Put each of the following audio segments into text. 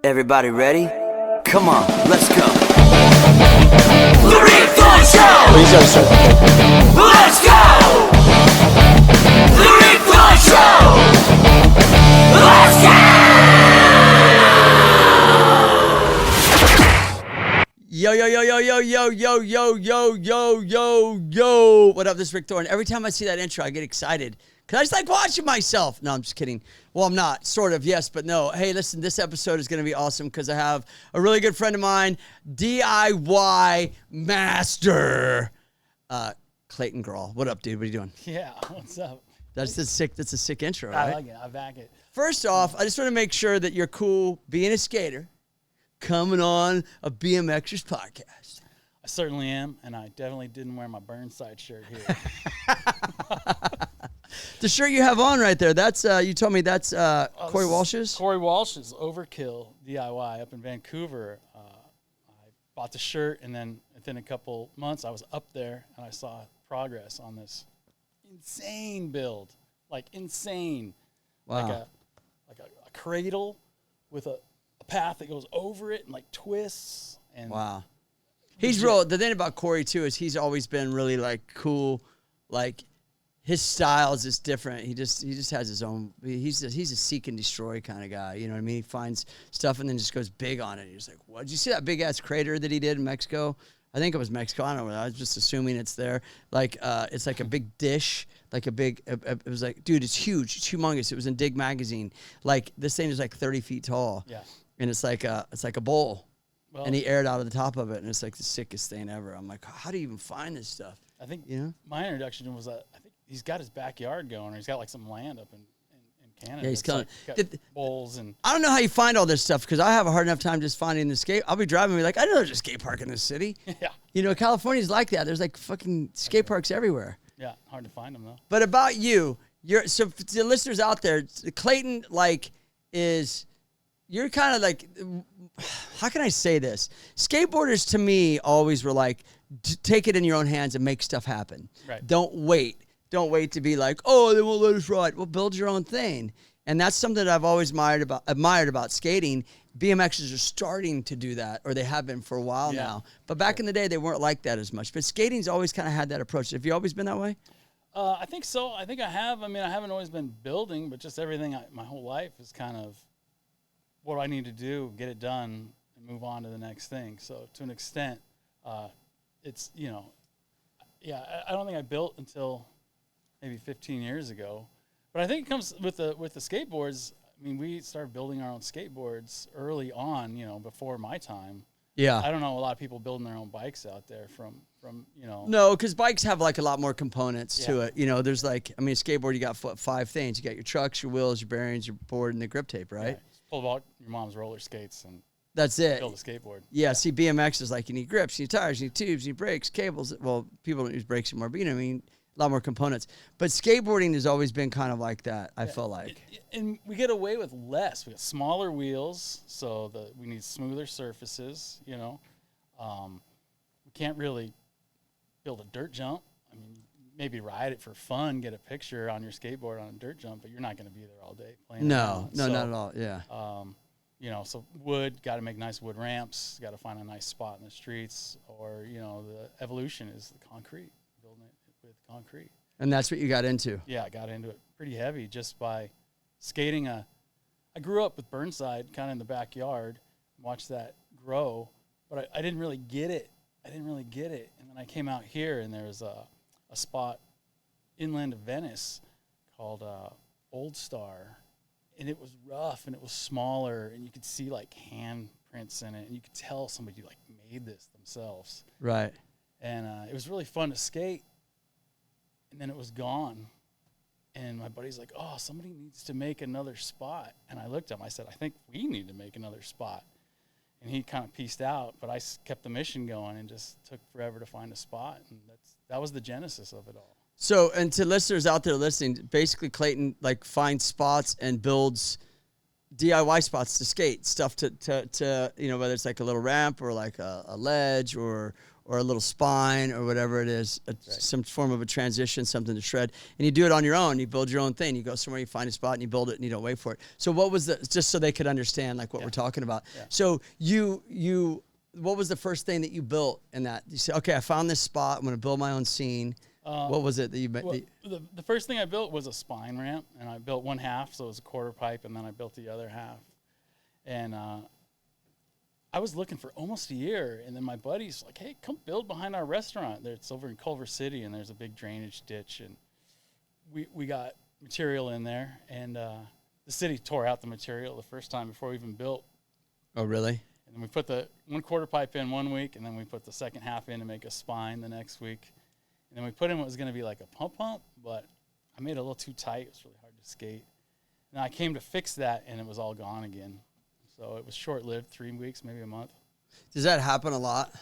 Everybody ready? Come on, let's go. The Rick Thorne Show! Let's go! The Rick Thorne Show! Let's go! Yo, yo, yo, yo, yo, yo, yo, yo, yo, yo, yo, yo. What up, this is Rick Thorne. Every time I see that intro, I get excited. Because I just like watching myself. No, I'm just kidding. Well, I'm not. Sort of, yes, but no. Hey, listen, this episode is going to be awesome because I have a really good friend of mine, DIY master, Clayton Graul. What up, dude? What are you doing? Yeah, what's up? That's a sick intro, right? I like it. I back it. First off, I just want to make sure that you're cool being a skater, coming on a BMXers podcast. I certainly am, and I definitely didn't wear my Burnside shirt here. The shirt you have on right there, that's, you told me that's Corey Walsh's? Corey Walsh's Overkill DIY up in Vancouver. I bought the shirt, and then within a couple months, I was up there, and I saw progress on this insane build. Like, insane. Wow. Like a cradle with a path that goes over it and, like, twists. And wow. He's real. The thing about Corey, too, is he's always been really, like, cool. Like, his style is just different. He just has his own. He's a seek and destroy kind of guy. You know what I mean? He finds stuff and then just goes big on it. He's like, what? Did you see that big ass crater that he did in Mexico? I think it was Mexico. I don't know. I was just assuming it's there. Like, it's like a big dish, like a big. It was like, dude, it's huge. It's humongous. It was in Dig magazine. Like, this thing is like 30 feet tall. Yeah. And it's like a bowl. Well, and he aired out of the top of it, and it's like the sickest thing ever. I'm like, how do you even find this stuff? I think my introduction was I think he's got his backyard going, or he's got like some land up in Canada. Yeah, he's killing it. Bowls and I don't know how you find all this stuff because I have a hard enough time just finding the skate. I'll be driving and be like, I know there's a skate park in this city. Yeah. You know, California's like that. There's like fucking skate parks everywhere. Yeah, hard to find them though. But about you, so for the listeners out there, Clayton you're kind of like, how can I say this? Skateboarders to me always were like, take it in your own hands and make stuff happen. Right. Don't wait to be like, oh, they won't let us ride. Well, build your own thing. And that's something that I've always admired about skating. BMXers are starting to do that, or they have been for a while now. But back in the day, they weren't like that as much. But skating's always kind of had that approach. Have you always been that way? I think so. I think I have. I mean, I haven't always been building, but just everything my whole life is kind of what I need to do, get it done, and move on to the next thing. So to an extent, it's, I don't think I built until maybe 15 years ago. But I think it comes with the skateboards. I mean, we started building our own skateboards early on, before my time. Yeah. I don't know a lot of people building their own bikes out there from. No, because bikes have like a lot more components to it. There's like, I mean, skateboard, you got 5 things. You got your trucks, your wheels, your bearings, your board, and the grip tape, right? Yeah. Pull out your mom's roller skates and that's it. build a skateboard. Yeah, see, BMX is like you need grips, you need tires, you need tubes, you need brakes, cables. Well, people don't use brakes anymore, but you know what I mean? A lot more components. But skateboarding has always been kind of like that, I feel like. And we get away with less. We got smaller wheels, so we need smoother surfaces, We can't really build a dirt jump. I mean, maybe ride it for fun, get a picture on your skateboard on a dirt jump, but you're not going to be there all day playing. No, not at all, yeah. So wood, got to make nice wood ramps, got to find a nice spot in the streets, or, the evolution is the concrete, building it with concrete. And that's what you got into? Yeah, I got into it pretty heavy just by skating. I grew up with Burnside kind of in the backyard, watched that grow, but I didn't really get it. And then I came out here, and there was a spot inland of Venice called Old Star, and it was rough and it was smaller, and you could see like handprints in it, and you could tell somebody like made this themselves. Right. And it was really fun to skate, and then it was gone. And my buddy's like, oh, somebody needs to make another spot. And I looked at him, I said, I think we need to make another spot. And he kind of pieced out, but I kept the mission going and just took forever to find a spot. And that was the genesis of it all. So, and to listeners out there listening, basically Clayton like finds spots and builds DIY spots to skate, stuff to whether it's like a little ramp or like a ledge or a little spine or whatever it is, some form of a transition, something to shred. And you do it on your own. You build your own thing. You go somewhere, you find a spot, and you build it, and you don't wait for it. So what was just so they could understand like what we're talking about. Yeah. So what was the first thing that you built in that? You said, okay, I found this spot. I'm going to build my own scene. What was it that you made? Well, the first thing I built was a spine ramp, and I built one half, so it was a quarter pipe, and then I built the other half. And I was looking for almost a year, and then my buddy's like, hey, come build behind our restaurant. It's over in Culver City, and there's a big drainage ditch, and we got material in there, and the city tore out the material the first time before we even built. Oh, really? And then we put the one quarter pipe in one week, and then we put the second half in to make a spine the next week. And then we put in what was going to be like a pump, but I made it a little too tight. It was really hard to skate. And I came to fix that, and it was all gone again. So it was short-lived, 3 weeks, maybe a month. Does that happen a lot?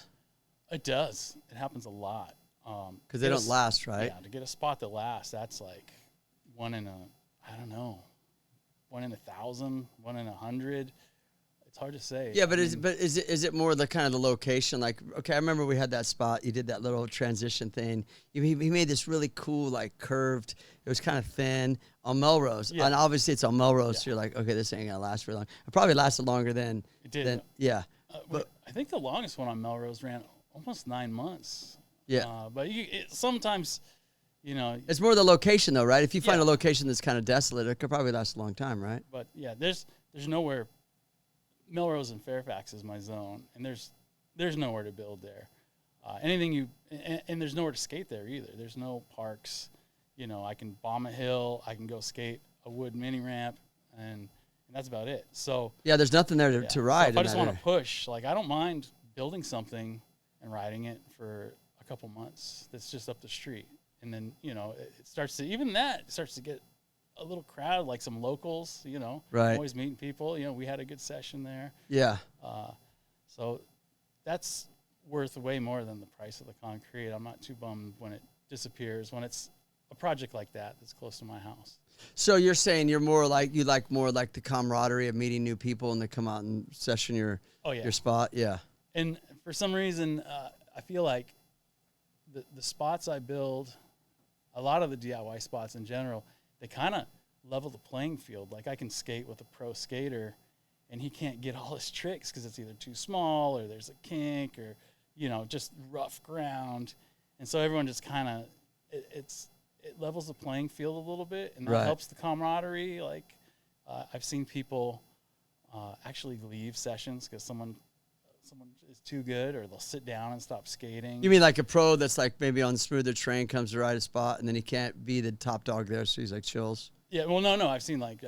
It does. It happens a lot. Because they don't last, right? Yeah, to get a spot that lasts, that's like one in 1,000, 1 in 100. It's hard to say. Yeah, but is it more the kind of the location? Like, okay, I remember we had that spot. You did that little transition thing. He made this really cool, like curved. It was kind of thin on Melrose, and obviously it's on Melrose. Yeah. So you're like, okay, this ain't gonna last very long. It probably lasted longer than it did. Yeah, but I think the longest one on Melrose ran almost 9 months. Yeah, but sometimes, it's more the location though, right? If you find a location that's kind of desolate, it could probably last a long time, right? But yeah, there's nowhere. Melrose and Fairfax is my zone, and there's nowhere to build there. And there's nowhere to skate there either. There's no parks. I can bomb a hill. I can go skate a wood mini ramp, and that's about it. So yeah, there's nothing there to ride. So if I just want to push, like I don't mind building something and riding it for a couple months. That's just up the street, and then it starts to get a little crowd, like some locals, right. Always meeting people. We had a good session there. Yeah. So that's worth way more than the price of the concrete. I'm not too bummed when it disappears, when it's a project like that that's close to my house. So you're saying you like more like the camaraderie of meeting new people and they come out and session your spot? Yeah. And for some reason, I feel like the spots I build, a lot of the DIY spots in general, they kind of level the playing field. Like I can skate with a pro skater, and he can't get all his tricks because it's either too small or there's a kink or, just rough ground. And so everyone just kind of, it levels the playing field a little bit, and that helps the camaraderie. Like I've seen people actually leave sessions because someone is too good, or they'll sit down and stop skating. You mean like a pro that's like maybe on the smoother train, comes to ride a spot, and then he can't be the top dog there, so he's like chills? Yeah, well, no, I've seen like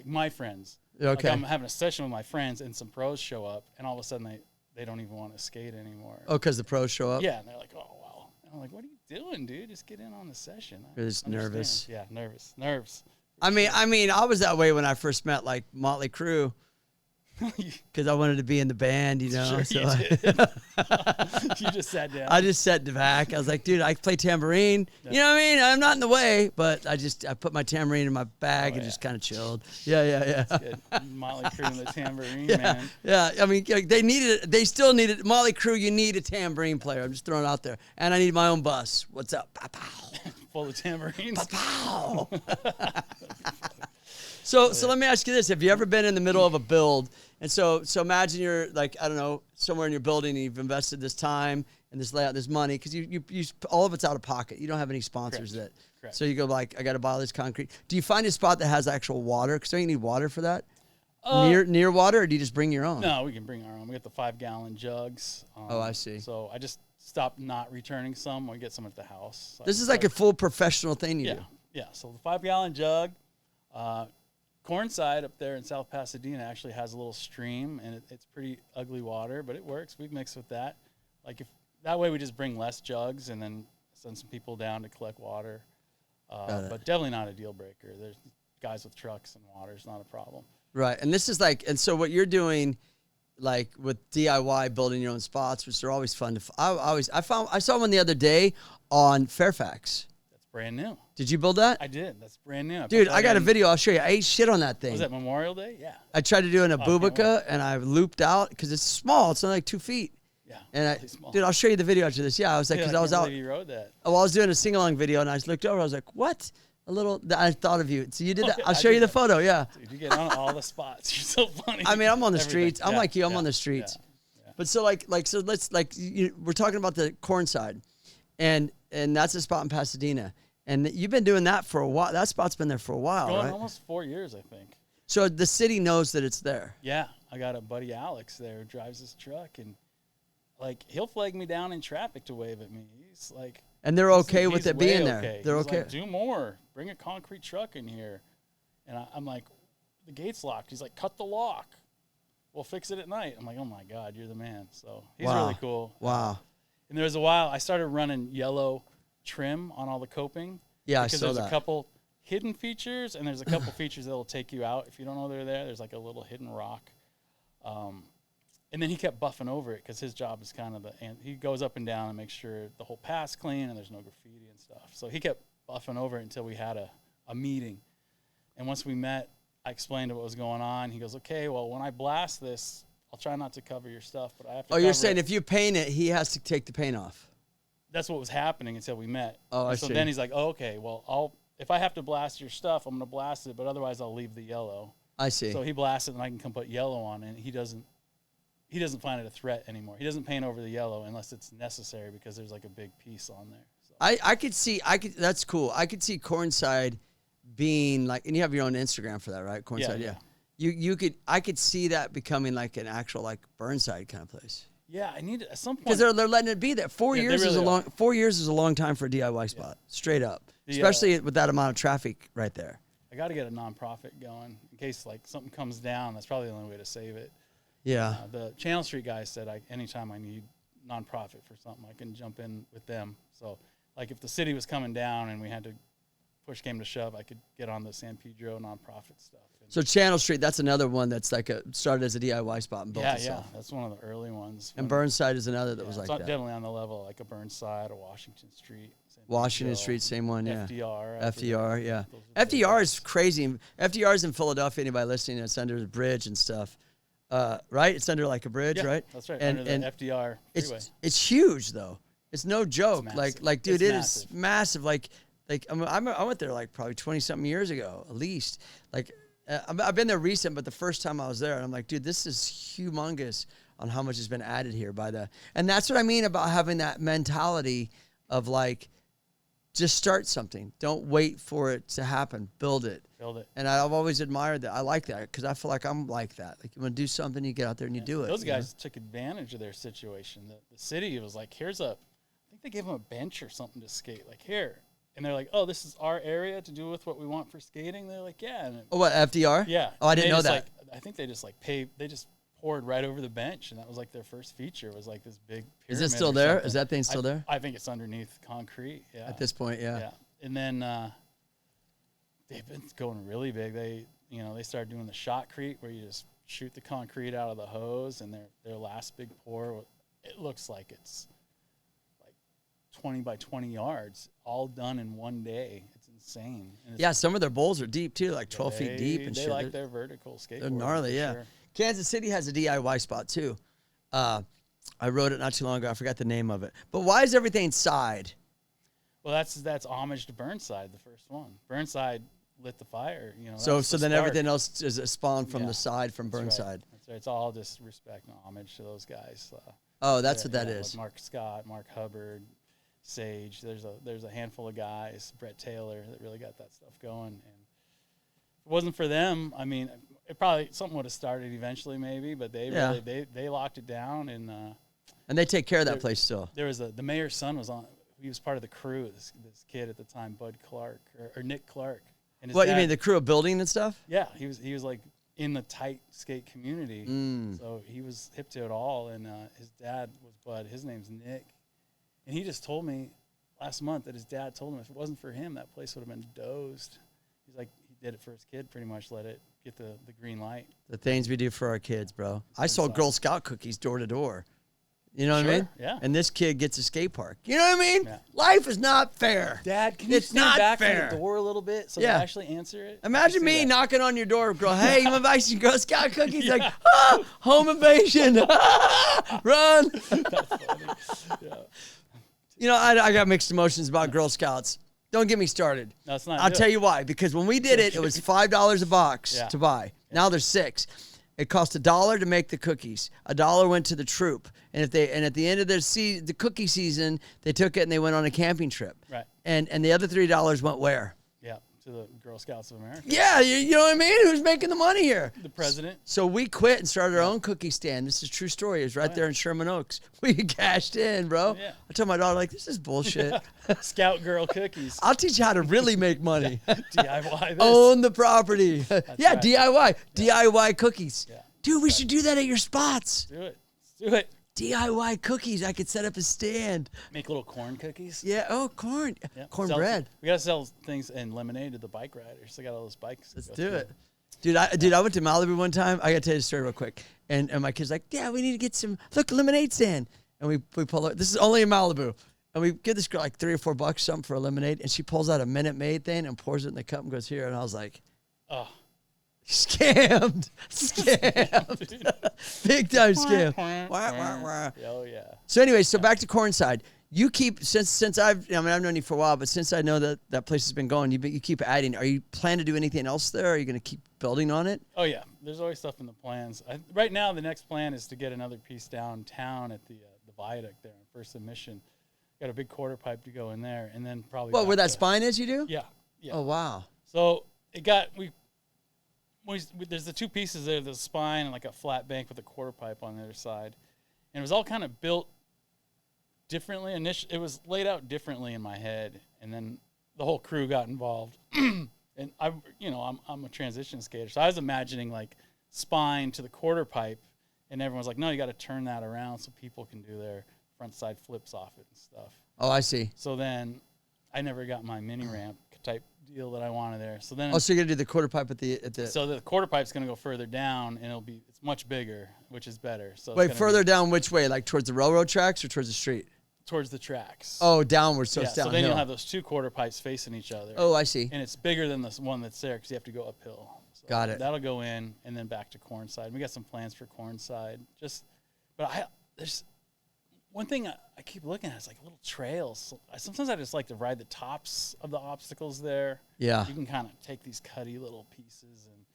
my friends. Okay. Like I'm having a session with my friends, and some pros show up, and all of a sudden they don't even want to skate anymore. Oh, because the pros show up? Yeah, and they're like, oh, wow. And I'm like, what are you doing, dude? Just get in on the session. You're just nervous. Yeah, nerves. I mean, I was that way when I first met like Motley Crue. Because I wanted to be in the band, Sure so you did. You just sat down. I just sat back. I was like, dude, I play tambourine. Yeah. You know what I mean? I'm not in the way, but I put my tambourine in my bag and just kind of chilled. Yeah. That's good. Motley Crue and the tambourine, man. Yeah, I mean, they still needed, Motley Crue, you need a tambourine player. I'm just throwing it out there. And I need my own bus. What's up? Pow. Full of tambourines. Pow. So let me ask you this. Have you ever been in the middle of a build? And so imagine you're like, I don't know, somewhere in your building, and you've invested this time and this layout, this money, because you all of it's out of pocket. You don't have any sponsors. Correct. So you go like, I got to buy all this concrete. Do you find a spot that has actual water? Because don't you need water for that? Near water, or do you just bring your own? No, we can bring our own. We got the 5-gallon jugs. Oh, I see. So I just stopped not returning some. We get some at the house. This is like a full professional thing you do. Yeah, so the 5-gallon jug. Cornside up there in South Pasadena actually has a little stream, and it's pretty ugly water, but it works. We mix with that. Like that way we just bring less jugs and then send some people down to collect water. But definitely not a deal breaker. There's guys with trucks, and water's not a problem. Right, and this is like, and so what you're doing, like with DIY, building your own spots, which are always fun to. I saw one the other day on Fairfax. brand new. Did you build that? I did. That's brand new. Dude, I got a video. I'll show you. I ate shit on that thing. Was that Memorial Day? Yeah. I tried to do it in a can't wait. Bubica, and I looped out because it's small. It's only like 2 feet. Yeah. And really small. dude, I'll show you the video after this. Yeah, I was like, because Dude, I was can't out. believe you rode that. Oh, I was doing a sing-along video, and I just looked over. I was like, what? I thought of you. So you did that. Yeah, I'll I show did you the that. photo. Yeah. Dude, you get on all the spots. You're so funny. I mean, I'm on the Everything. streets. I'm Yeah, like you. I'm yeah, on the streets. yeah. But so so let's we're talking about the Cornside, and that's a spot in Pasadena, and you've been doing that for a while. That spot's been there for a while, Going right? almost 4 years, I think. So the city knows that it's there. Yeah, I got a buddy Alex there who drives his truck, and like he'll flag me down in traffic to wave at me. He's like, And they're okay with he's it being way there. okay. They're He's okay. like, do more. Bring a concrete truck in here. And I'm like, the gate's locked. He's like, cut the lock. We'll fix it at night. I'm like, oh my God, you're the man. So he's Wow. really cool. Wow. And there was a while I started running yellow trim on all the coping. Yeah, I because saw there's that. a couple hidden features, and there's a couple features that'll take you out if you don't know they're there. There's like a little hidden rock. And then he kept buffing over it because his job is kind of and he goes up and down and makes sure the whole path's clean and there's no graffiti and stuff. So he kept buffing over it until we had a meeting. And once we met, I explained what was going on. He goes, okay, well, when I blast this, I'll try not to cover your stuff, but I have to Oh, you're cover saying it. if you paint it, he has to take the paint off. That's what was happening until we met. Oh, I so see. then he's like, oh, okay, well, if I have to blast your stuff, I'm going to blast it, but otherwise I'll leave the yellow. I see. So he blasts it, and I can come put yellow on it, and he doesn't find it a threat anymore. He doesn't paint over the yellow unless it's necessary because there's like a big piece on there. So. I could see, that's cool. I could see Cornside being like, and you have your own Instagram for that, right? Cornside, yeah. I could see that becoming like an actual like Burnside kind of place. Yeah, I need it at some point. Because they're letting it be there. 4 Yeah, years they is really a are. long 4 years is a long time for a DIY spot. Straight up, especially with that amount of traffic right there. I got to get a nonprofit going in case like something comes down. That's probably the only way to save it. Yeah. The Channel Street guy said anytime I need nonprofit for something, I can jump in with them. So like if the city was coming down and we had to push came to shove, I could get on the San Pedro nonprofit stuff. So Channel Street, that's another one that's like started as a DIY spot and built Yeah, itself. that's one of the early ones. And Burnside is another that was it's like that. definitely on the level like a Burnside or Washington Street. San Washington Pedro, Street, same one, yeah. FDR. Yeah. Those are FDR is crazy. FDR is in Philadelphia. Anybody listening? It's under the bridge and stuff, right? It's under like a bridge, Yeah, right? that's right. And Under the FDR freeway. it's huge though. It's no joke. massive. Like dude, It's it is massive. Like I went there like probably 20 something years ago at least. Like I've been there recent, but the first time I was there, and I'm like, dude, this is humongous on how much has been added here and that's what I mean about having that mentality of like, just start something. Don't wait for it to happen. Build it. And I've always admired that. I like that because I feel like I'm like that. Like you want to do something, you get out there and you do it. Those guys took advantage of their situation. The city was like, I think they gave them a bench or something to skate. Like here. And they're like, oh, this is our area to do with what we want for skating. They're like, yeah. And Oh, what, FDR? yeah. Oh, I And didn't they know just, that. I think they just they just poured right over the bench, and that was like their first feature. Was like this big pyramid. Is it still or there? something. Is that thing still there? I think it's underneath concrete. Yeah. At this point, yeah. Yeah. And then they've been going really big. They started doing the shotcrete where you just shoot the concrete out of the hose, and their last big pour, it looks like it's like 20 by 20 yards, all done in one day. It's insane. And Yeah, some of their bowls are deep too, like 12 feet deep and they shit. like their vertical skateboarding. They're gnarly, for yeah. sure. Kansas City has a DIY spot too. I wrote it not too long ago. I forgot the name of it. But why is everything side? Well, that's homage to Burnside, the first one. Burnside lit the fire. So that's the then start. everything else is a spawn from Yeah, the side from That's right. Burnside. That's right. It's all just respect and homage to those guys. Oh, that's Yeah, what that yeah, is. Like Mark Scott, Mark Hubbard, Sage. There's a handful of guys, Brett Taylor, that really got that stuff going. And if it wasn't for them, I mean, it probably something would have started eventually, maybe. But they really they locked it down, and they take care of that place still. there was the mayor's son was on. He was part of the crew. This kid at the time, Bud Clark or Nick Clark. And his What, you dad- mean the crew of building and stuff? Yeah, he was like in the tight skate community, Mm. so he was hip to it all. And his dad was Bud. His name's Nick, and he just told me last month that his dad told him if it wasn't for him, that place would have been dozed. He's like, he did it for his kid, pretty much. Let it get the green light. The things we do for our kids, bro. I sold Girl Scout cookies door to door. You know what I Sure, mean? yeah. And this kid gets a skate park. You know what I mean? Yeah. Life is not fair. Dad, can you It's stand not back fair. from the door a little bit so Yeah. they actually answer it? Imagine I me see that. knocking on your door, girl. Hey, you want to buy some Girl Scout cookies? Like, home invasion. Run. You know, I got mixed emotions about Girl Scouts. Don't get me started. No, it's not. I'll tell you why. Because when we did it, it was $5 a box Yeah. to buy. Now there's $6. It cost $1 to make the cookies. $1 went to the troop, and at the end of the cookie season, they took it and they went on a camping trip. Right. And the other $3 went where? Yeah, to the Girl Scouts of America. Yeah, you know what I mean? Who's making the money here? The president. So we quit and started our own cookie stand. This is a true story. It was right there in Sherman Oaks. We cashed in, bro. Yeah. I told my daughter, like, this is bullshit. Scout Girl cookies. I'll teach you how to really make money. DIY this. Own the property. Yeah, right. DIY. DIY cookies. Yeah. Dude, we should do that at your spots. Do it. Let's do it. DIY cookies. I could set up a stand. Make little corn cookies. Yeah. Oh, corn. Yeah. Cornbread. We got to sell things and lemonade to the bike riders. They got all those bikes. Let's do it. Dude, I went to Malibu one time. I got to tell you the story real quick. And my kid's like, yeah, we need to get some, look, lemonade stand. And we pull up. This is only in Malibu. And we give this girl like $3 or $4 something for a lemonade. And she pulls out a Minute Maid thing and pours it in the cup and goes here. And I was like, Oh. Scammed. Big time scam. Oh, yeah. So anyway, so back to Cornside. You keep, since I've known you for a while, but since I know that place has been going, you keep adding. Are you plan to do anything else there? Are you going to keep building on it? Oh, yeah. There's always stuff in the plans. Right now, the next plan is to get another piece downtown at the Viaduct there on First and Mission. Got a big quarter pipe to go in there, and then probably. What, where that to, spine is, you do? Yeah. Yeah. Oh, wow. So it got there's the two pieces there, the spine and like a flat bank with a quarter pipe on the other side, and it was all kind of built differently. It was laid out differently in my head, and then the whole crew got involved. And I'm a transition skater, so I was imagining like spine to the quarter pipe, and everyone's like, no, you got to turn that around so people can do their front side flips off it and stuff. Oh, I see. So then I never got my mini ramp type deal that I wanted there. So then So you're gonna do the quarter pipe at the. so the quarter pipe's gonna go further down, and it's much bigger, which is better. So Wait, it's further down which way? Like towards the railroad tracks or towards the street? towards the tracks. Oh, downward, so yeah. it's downhill. So then you'll have those two quarter pipes facing each other. Oh, I see. And it's bigger than this one that's there because you have to go uphill. So Got it. That'll go in and then back to Cornside. We got some plans for Cornside. There's one thing I keep looking at is like little trails. Sometimes I just like to ride the tops of the obstacles there. Yeah. You can kind of take these cutty little pieces, and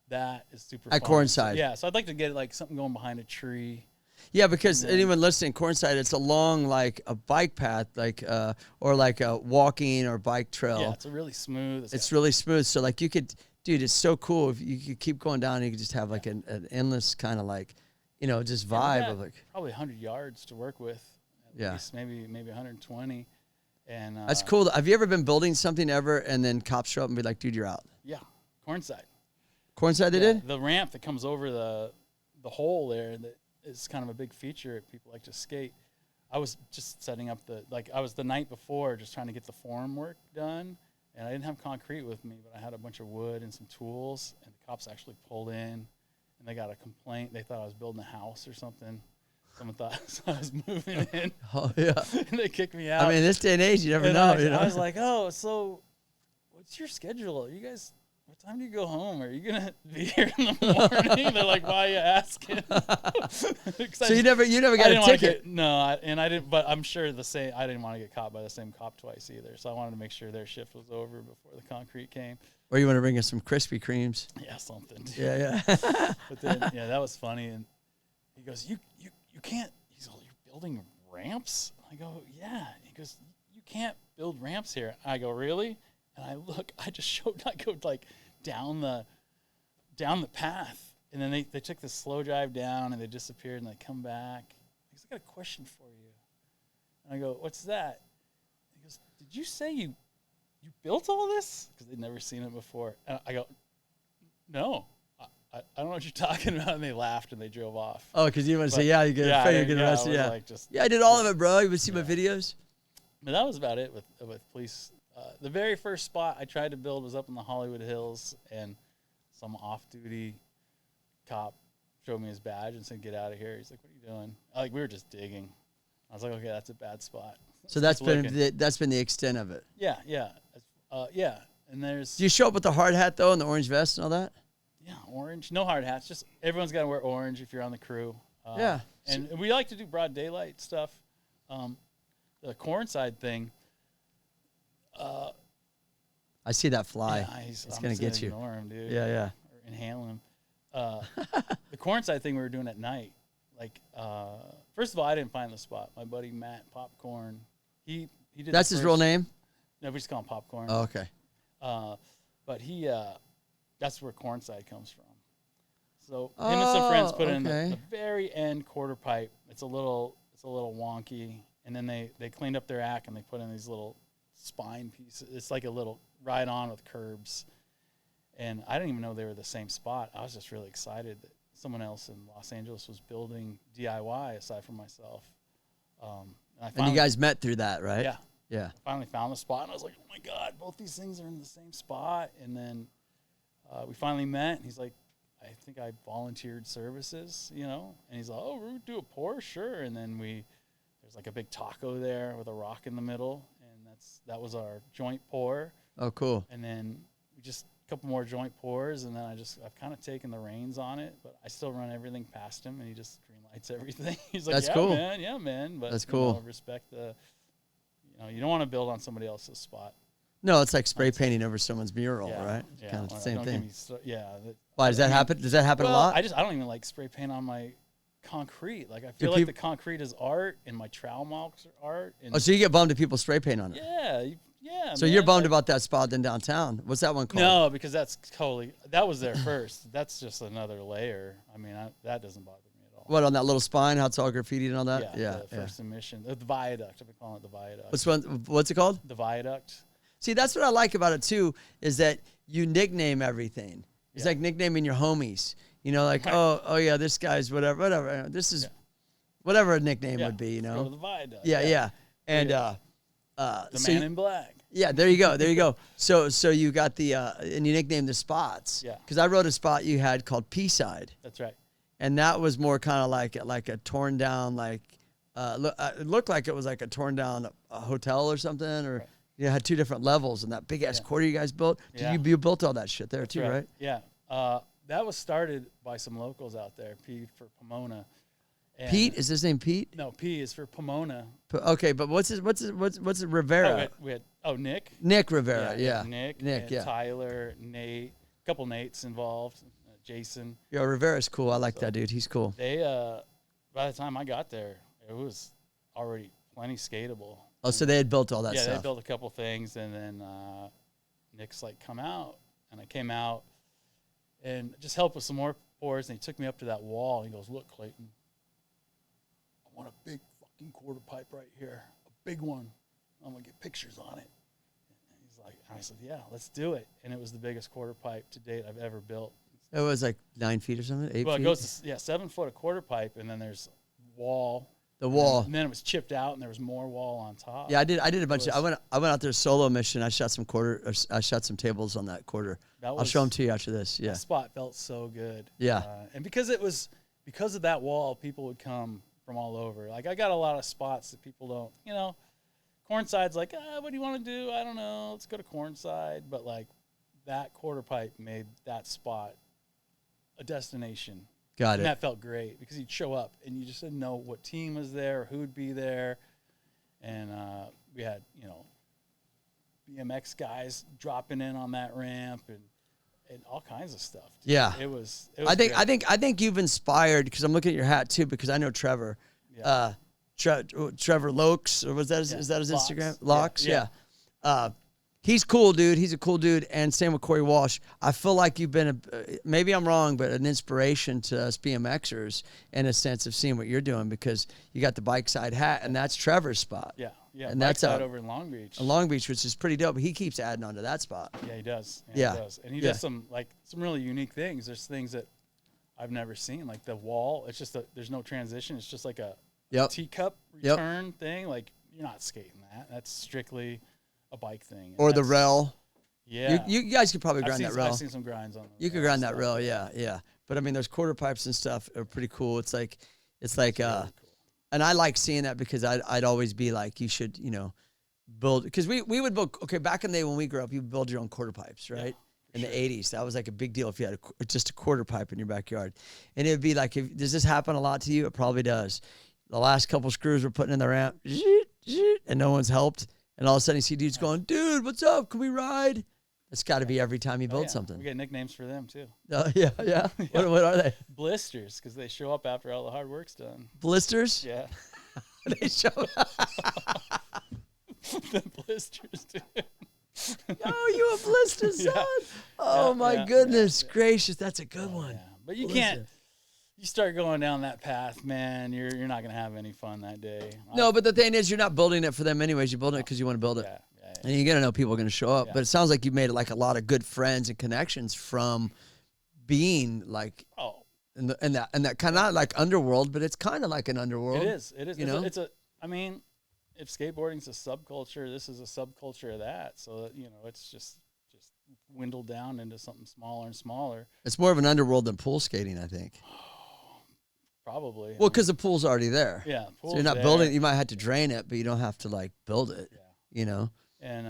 that is super At fun. Cornside. Yeah, so I'd like to get like something going behind a tree. Yeah, because anyone listening, Cornside, it's along like a bike path, like or like a walking or bike trail. Yeah, it's a really smooth. It's really smooth. So like you could, dude, it's so cool if you could keep going down and you could just have like an endless kind of like, just vibe of like. Probably 100 yards to work with. At least, maybe 120. And That's cool. Have you ever been building something ever and then cops show up and be like, dude, you're out? Yeah, Cornside. Cornside they did? The ramp that comes over the hole there that is kind of a big feature. People like to skate. I was just setting up I was the night before just trying to get the form work done, and I didn't have concrete with me, but I had a bunch of wood and some tools, and the cops actually pulled in, and they got a complaint. They thought I was building a house or something. Someone thought I was moving in. Oh, yeah. And they kicked me out. I mean, this day and age, you never And know. I was like, oh, so what's your schedule? Are you guys, what time do you go home? Are you going to be here in the morning? They're like, why are you asking? So you never got a ticket? But I'm sure I didn't want to get caught by the same cop twice either. So I wanted to make sure their shift was over before the concrete came. Or you want to bring us some Krispy Kremes? Yeah, something. Yeah. But then, that was funny. And he goes, you can't, he's like, you're building ramps? I go, yeah. He goes, you can't build ramps here. I go, really? And I go like down the path. And then they took this slow drive down and they disappeared and they come back. He goes, I got a question for you. And I go, what's that? He goes, did you say you built all this? Because they'd never seen it before. And I go, no. I don't know what you're talking about, and they laughed and they drove off. Oh, because you want to say, yeah, you get arrested, yeah. Like Yeah, I did all of it, bro. You would see my videos. But that was about it with police. The very first spot I tried to build was up in the Hollywood Hills, and some off-duty cop showed me his badge and said, "Get out of here." He's like, "What are you doing?" Like, we were just digging. I was like, "Okay, that's a bad spot." So that's been the extent of it. Yeah, yeah, yeah. And there's. Do you show up with the hard hat though and the orange vest and all that? Yeah, orange. No hard hats. Just everyone's got to wear orange if you're on the crew. Yeah. And we like to do broad daylight stuff. The Cornside thing. I see that fly. Yeah, it's gonna get you. Ignore him, dude. Yeah, yeah. Or inhale him. The Cornside thing we were doing at night. Like, first of all, I didn't find the spot. My buddy Matt Popcorn, he did. That's his real name? No, we just call him Popcorn. Oh, okay. But he, that's where Cornside comes from. So him and some friends put in the very end quarter pipe. It's a little wonky, and then they cleaned up their act and they put in these little spine pieces. It's like a little ride-on with curbs. And I didn't even know they were the same spot. I was just really excited that someone else in Los Angeles was building DIY aside from myself. And you guys met through that, right? Yeah. Yeah. I finally found the spot, and I was like, "Oh my God, both these things are in the same spot." And then we finally met, and he's like, "I think I volunteered services, you know?" And he's like, "Oh, we would do a pour, sure." And then there's like a big taco there with a rock in the middle, and that was our joint pour. Oh, cool. And then we just a couple more joint pours, and then I've kind of taken the reins on it, but I still run everything past him, and he just green lights everything. He's like, "That's yeah, cool, man, yeah, man." But that's cool. You know, respect the. You don't want to build on somebody else's spot. No, it's like spray painting over someone's mural, Yeah, right? Yeah, Kind of the same thing. Why does that happen? Does that happen a lot? I don't even like spray paint on my concrete. Like, I feel like the concrete is art, and my trowel marks are art. And so you get bummed if people spray paint on it? Yeah. So you're bummed about that spot in downtown. What's that one called? No, because that was there first. That's just another layer. I mean, that doesn't bother me at all. What, on that little spine, how it's all graffitied and all that? Yeah. The first emission. The Viaduct. I've been calling it the Viaduct. What's it called? The Viaduct. See, that's what I like about it too, is that you nickname everything. It's like nicknaming your homies. You know, like, oh yeah, this guy's whatever. This is whatever a nickname would be, you know. Go to the Viaduct. Yeah. And the Man in Black. Yeah, there you go. So you got the and you nicknamed the spots. Yeah. Because I wrote a spot you had called P-side. That's right. And that was more kind of like a torn down, it looked like it was like a torn down hotel or something, or you had two different levels, and that big ass quarter you guys built. You built all that shit there too, right? Yeah. That was started by some locals out there. P for Pomona. And Pete, is his name Pete? No, P is for Pomona. Okay, but what's Rivera? We had Nick. Nick Rivera, yeah. Nick, yeah. Tyler, Nate, a couple Nates involved, Jason. Yo, Rivera's cool. I like that dude. He's cool. They by the time I got there, it was already plenty skatable. Oh, so they had built all that stuff. Yeah, they built a couple things, and then Nick's like, "Come out," and I came out and just helped with some more pours, and he took me up to that wall. And he goes, "Look, Clayton, I want a big fucking quarter pipe right here, a big one. I'm gonna get pictures on it." And he's like, I said, "Yeah, let's do it." And it was the biggest quarter pipe to date I've ever built. It was like 9 feet or something, 8 feet? Well, it goes to 7 foot of quarter pipe, and then there's wall. The wall. And then it was chipped out, and there was more wall on top. Yeah, I did a bunch. I went out there solo mission. I shot some tables on that quarter. I'll show them to you after this. Yeah. That spot felt so good. Yeah. And because of that wall, people would come from all over. Like, I got a lot of spots that people don't, Cornside's like, what do you want to do? I don't know. Let's go to Cornside. But like, that quarter pipe made that spot a destination. Got it. And that felt great because you'd show up and you just didn't know what team was there, or who'd be there. And we had, BMX guys dropping in on that ramp and all kinds of stuff. Dude. Yeah. It was I great. think you've inspired, because I'm looking at your hat too, because I know Trevor. Yeah. Trevor Lokes, or is that his Locks. Instagram? Locks, Yeah. He's cool, dude. He's a cool dude. And same with Corey Walsh. I feel like you've been, maybe I'm wrong, but an inspiration to us BMXers in a sense of seeing what you're doing, because you got the bike side hat, and that's Trevor's spot. Yeah. And that's out over in Long Beach. Long Beach, which is pretty dope. He keeps adding on to that spot. Yeah, he does. Yeah. He does. And he does some really unique things. There's things that I've never seen, like the wall. It's just there's no transition. It's just like a teacup return thing. Like, you're not skating that. That's strictly a bike thing. Or the rail. Yeah. You guys could probably grind that rail. I've seen some grinds on those. You could grind that rail, yeah. But I mean, those quarter pipes and stuff are pretty cool. It's like, really cool. And I like seeing that because I'd always be like, you should, build, because we would build, okay, back in the day when we grew up, you would build your own quarter pipes, right? In the 80s, that was like a big deal if you had just a quarter pipe in your backyard. And it would be like, does this happen a lot to you? It probably does. The last couple screws we're putting in the ramp, and no one's helped. And all of a sudden you see dudes going, dude, what's up? Can we ride? It's got to be every time you build something. We get nicknames for them too. Yeah. What are they? Blisters, because they show up after all the hard work's done. Blisters? Yeah. They show up. The blisters, dude. Oh, you a blister, son? Oh, my goodness gracious. That's a good one. Yeah. But you can't. You start going down that path, man, you're not going to have any fun that day. No, but the thing is, you're not building it for them anyways. You're building it because you want to build it. Yeah. And you're going to know people are going to show up. But it sounds like you made like a lot of good friends and connections from being like in that kind of like underworld, but it's kind of like an underworld. It is. I mean, if skateboarding's a subculture, this is a subculture of that. So, it's just dwindled down into something smaller and smaller. It's more of an underworld than pool skating, I think. Probably. Well, because the pool's already there. Yeah. So you're not building it. You might have to drain it, but you don't have to like build it, And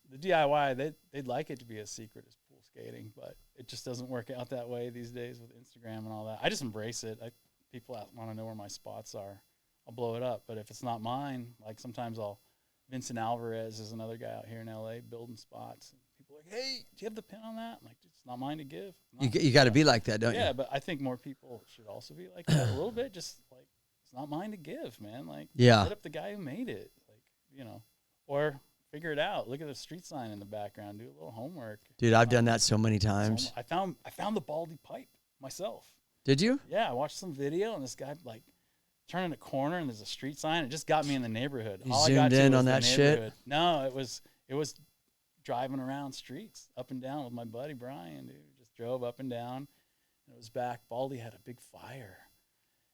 the DIY, they'd like it to be as secret as pool skating, but it just doesn't work out that way these days with Instagram and all that. I just embrace it. People want to know where my spots are. I'll blow it up. But if it's not mine, like sometimes Vincent Alvarez is another guy out here in LA building spots. And people are like, hey, do you have the pin on that? I'm like, it's not mine to give. You got to be like that, don't you? Yeah, but I think more people should also be like that a little bit. Just like, it's not mine to give, man. Like, hit up the guy who made it. Like, or figure it out. Look at the street sign in the background. Do a little homework. Dude, I've done that so many times. I found the baldy pipe myself. Did you? Yeah, I watched some video and this guy like turning a corner and there's a street sign. It just got me in the neighborhood. You zoomed in on that shit? No, it was driving around streets up and down with my buddy Brian, dude. Just drove up and down. And it was back. Baldy had a big fire.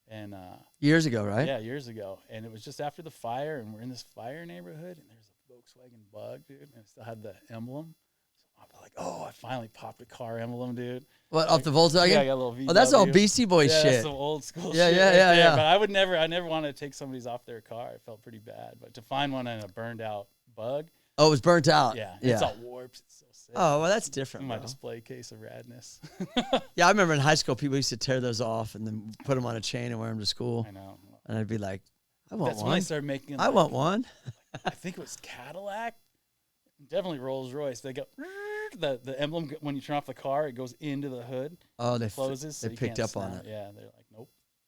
And years ago, right? Yeah, years ago. And it was just after the fire, and we're in this fire neighborhood, and there's a Volkswagen Bug, dude, and it still had the emblem. So I'm like, oh, I finally popped a car emblem, dude. What, off the Volkswagen? Yeah, I got a little VW. Oh, that's all Beastie Boys shit. That's some old school shit. Yeah. But I never wanted to take somebody's off their car. I felt pretty bad. But to find one in a burned out Bug. Oh, it was burnt out. Yeah. It's all warped. It's so sick. Oh, well, that's different. My display case of radness. Yeah, I remember in high school, people used to tear those off and then put them on a chain and wear them to school. I know. And I'd be like, I want one. That's when I started making. I want one. I think it was Cadillac. Definitely Rolls Royce. They go the emblem when you turn off the car, it goes into the hood. Oh, they closes. They picked up on it. Yeah, they're like,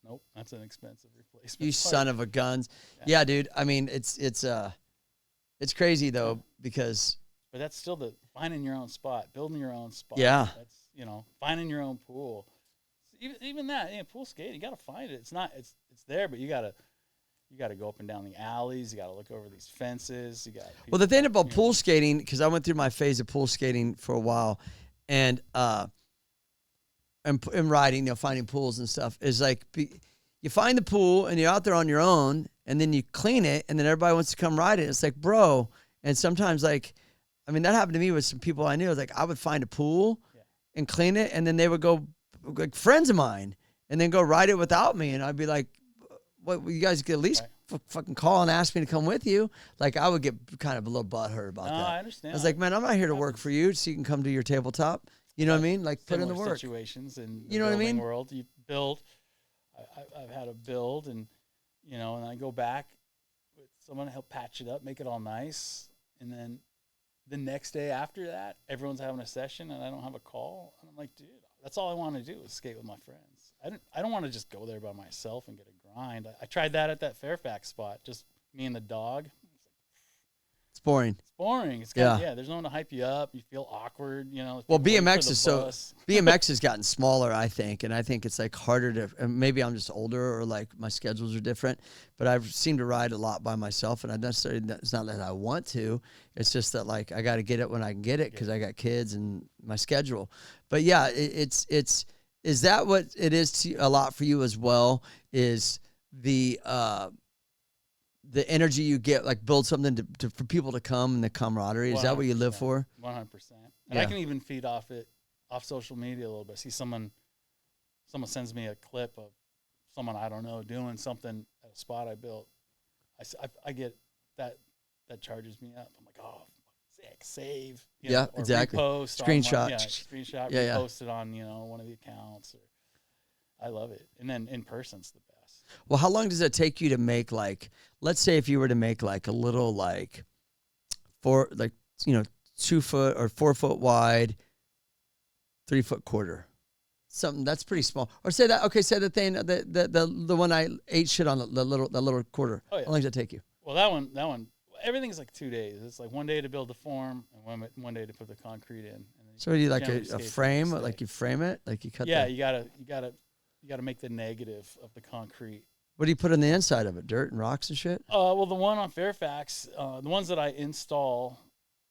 nope, that's an expensive replacement. You son of a guns. Yeah, dude. I mean, it's crazy though because. But that's still the finding your own spot, building your own spot. Yeah. That's finding your own pool. Even that, pool skating, you got to find it. It's there, but you got to go up and down the alleys. You got to look over these fences. Well, the thing about pool skating, because I went through my phase of pool skating for a while, and riding, finding pools and stuff, is like you find the pool and you're out there on your own, and then you clean it, and then everybody wants to come ride it. It's like, bro, and sometimes that happened to me with some people I knew. Like I would find a pool and clean it, and then they would go, like friends of mine, and then go ride it without me, and I'd be like, what, you guys could at least fucking call and ask me to come with you. Like I would get kind of a little butthurt about that. I understand. I was like, man, I'm not here to work for you, so you can come to your tabletop. You know what I mean? Like put in the work. Situations in you know what I mean? World, you build. I've had a build, and and I go back with someone to help patch it up, make it all nice, and then the next day after that, everyone's having a session, and I don't have a call, and I'm like, dude, that's all I want to do is skate with my friends. I don't want to just go there by myself and get a grind. I tried that at that Fairfax spot, just me and the dog. It's boring. It's boring. It's there's no one to hype you up. You feel awkward, Well, BMX is BMX has gotten smaller, I think, and I think it's like harder to. And maybe I'm just older, or like my schedules are different. But I seem to ride a lot by myself, and it's not that I want to. It's just that like I got to get it when I can get it because I got kids and my schedule. But yeah, it's is that what it is a lot for you as well? Is the energy you get, like build something for people to come and the camaraderie. Is that what you live for? 100%. And I can even feed off social media a little bit. See someone someone sends me a clip of someone I don't know doing something at a spot I built, I get that charges me up. I'm like, oh, sick, save. You know, or exactly. Repost Screenshot. Screenshot. Yeah, Repost it on one of the accounts. I love it. And then in person's the best. Well, how long does it take you to make, like, let's say if you were to make like a little, like 2 foot or 4 foot wide, 3 foot quarter, something that's pretty small. Or say the thing, the one I ate shit on, the little quarter. Oh, yeah. How long does that take you? Well, that one, everything's like 2 days. It's like 1 day to build the form and one day to put the concrete in. And then So you like generally a skate frame, the next like day. you frame it, like you cut. Yeah, you gotta make the negative of the concrete. What do you put on the inside of it? Dirt and rocks and shit. Well, the one on Fairfax, the ones that I install,